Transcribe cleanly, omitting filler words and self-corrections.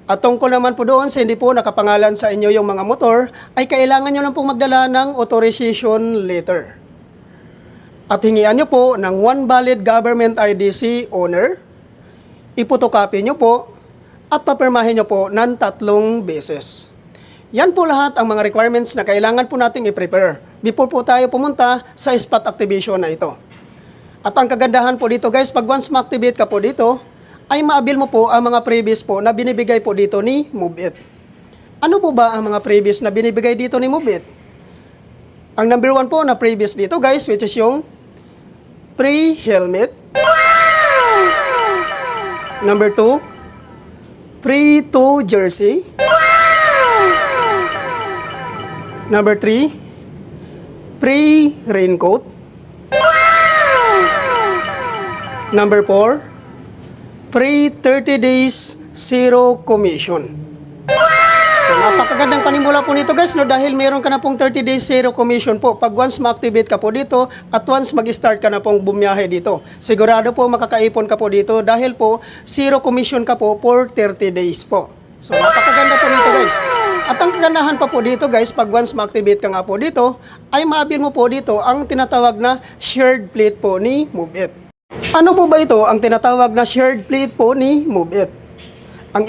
At tungkol naman po doon sa hindi po nakapangalan sa inyo yung mga motor, ay kailangan nyo lang pong magdala ng authorization letter. At hingian nyo po ng one valid government IDC owner, ipotocopy nyo po, at papirmahin nyo po ng 3 beses. Yan po lahat ang mga requirements na kailangan po nating i-prepare before po tayo pumunta sa spot activation na ito. At ang kagandahan po dito guys, pag once ma-activate ka po dito, ay ma-avail mo po ang mga previous po na binibigay po dito ni MoveIt. Ano po ba ang mga previous na binibigay dito ni MoveIt? Ang number 1 po na previous dito guys, which is yung free helmet. Number 2, free 2 jersey. Number 3, free raincoat. Number 4, free 30 days zero commission. So napakagandang panimula po nito guys, no, dahil meron ka na pong 30 days zero commission po pag once ma-activate ka po dito at once mag-start ka na pong bumiyahe dito. Sigurado po makakaipon ka po dito dahil po zero commission ka po for 30 days po. So napakaganda po nito guys. At ang kagandahan pa po dito guys, pag once ma-activate ka nga po dito, ay ma-avail mo po dito ang tinatawag na shared fleet po ni MoveIt. Ano po ba ito ang tinatawag na shared fleet po ni MoveIt? Ang